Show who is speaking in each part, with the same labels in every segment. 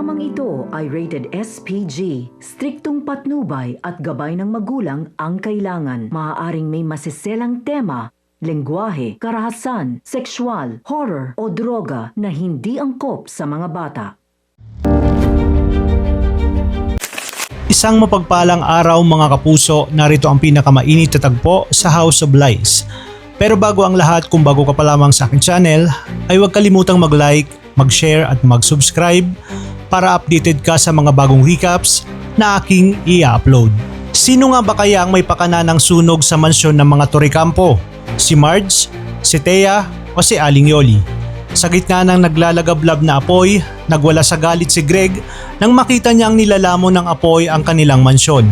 Speaker 1: Programang ito ay rated SPG. Striktong patnubay at gabay ng magulang ang kailangan. Maaaring may masiselang tema, lengguwahe, karahasan, sexual, horror o droga na hindi angkop sa mga bata.
Speaker 2: Isang mapagpalang araw mga kapuso, narito ang pinakamainit na tagpo sa House of Lies. Pero bago ang lahat, kung bago ka pa lamang sa aking channel, ay huwag kalimutang mag-like, mag-share at mag-subscribe para updated ka sa mga bagong recaps na aking i-upload. Sino nga ba kaya ang may pakana ng sunog sa mansyon ng mga Torrecampo? Si Marge, si Thea o si Aling Yoli? Sa gitna ng naglalagablab na apoy, nagwala sa galit si Greg nang makita niyang nilalamon ng apoy ang kanilang mansyon.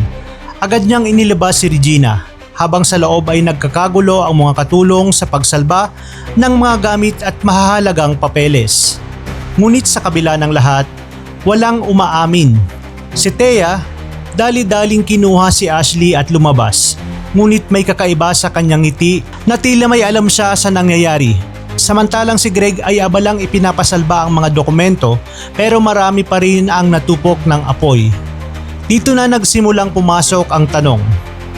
Speaker 2: Agad niyang inilabas si Regina, habang sa loob ay nagkakagulo ang mga katulong sa pagsalba ng mga gamit at mahahalagang papeles. Ngunit sa kabila ng lahat, walang umaamin. Si Thea, dali-daling kinuha si Ashley at lumabas. Ngunit may kakaiba sa kanyang ngiti na tila may alam siya sa nangyayari. Samantalang si Greg ay abalang ipinapasalba ang mga dokumento, pero marami pa rin ang natupok ng apoy. Dito na nagsimulang pumasok ang tanong.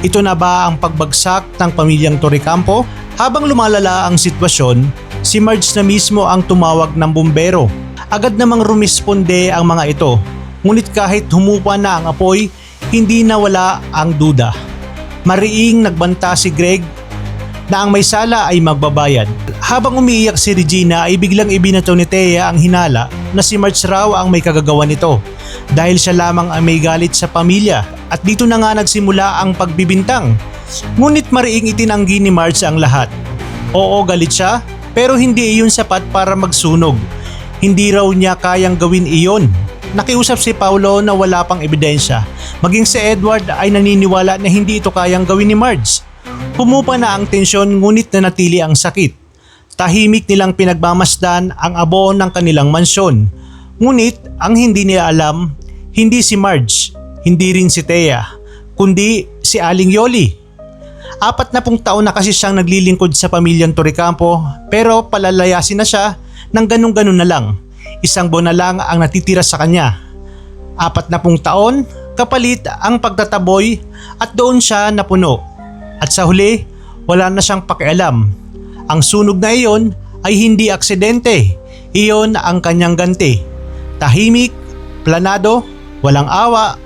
Speaker 2: Ito na ba ang pagbagsak ng pamilyang Torrecampo? Habang lumalala ang sitwasyon, si Marge na mismo ang tumawag ng bumbero. Agad namang rumisponde ang mga ito. Ngunit kahit humupa na ang apoy, hindi nawala ang duda. Mariing nagbanta si Greg na ang may sala ay magbabayad. Habang umiiyak si Regina ay biglang ibinato ni Thea ang hinala na si Marge raw ang may kagagawan nito dahil siya lamang ang may galit sa pamilya, at dito na nga nagsimula ang pagbibintang. Ngunit mariing itinanggi ni Marge ang lahat. Oo, galit siya, pero hindi iyon sapat para magsunog. Hindi raw niya kayang gawin iyon. Nakiusap si Paulo na wala pang ebidensya. Maging si Edward ay naniniwala na hindi ito kayang gawin ni Marge. Humupa na ang tensyon, ngunit nanatili ang sakit. Tahimik nilang pinagmamasdan ang abo ng kanilang mansyon. Ngunit ang hindi nila alam, hindi si Marge, hindi rin si Thea, kundi si Aling Yoli. 40 taon na kasi siyang naglilingkod sa pamilyang Torrecampo, pero palalayasin na siya ng ganun-ganun na lang. Isang buwan na lang ang natitira sa kanya. 40 taon, kapalit ang pagtataboy, at doon siya napuno. At sa huli, wala na siyang pakialam. Ang sunog na iyon ay hindi aksidente. Iyon ang kanyang ganti. Tahimik, planado, walang awa,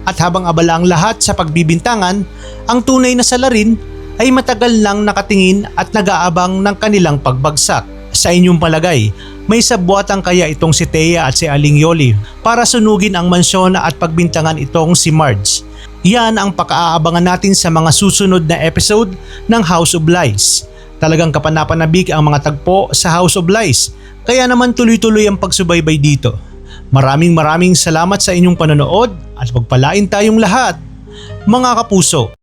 Speaker 2: at habang abala ang lahat sa pagbibintangan, ang tunay na salarin ay matagal nang nakatingin at nag-aabang ng kanilang pagbagsak. Sa inyong palagay, may sabwatang kaya itong si Thea at si Aling Yoli para sunugin ang mansyon at pagbintangan itong si Marge? Yan ang pag-aabangan natin sa mga susunod na episode ng House of Lies. Talagang kapanapanabik ang mga tagpo sa House of Lies, kaya naman tuloy-tuloy ang pagsubaybay dito. Maraming salamat sa inyong panonood at pagpalain tayong lahat, mga kapuso.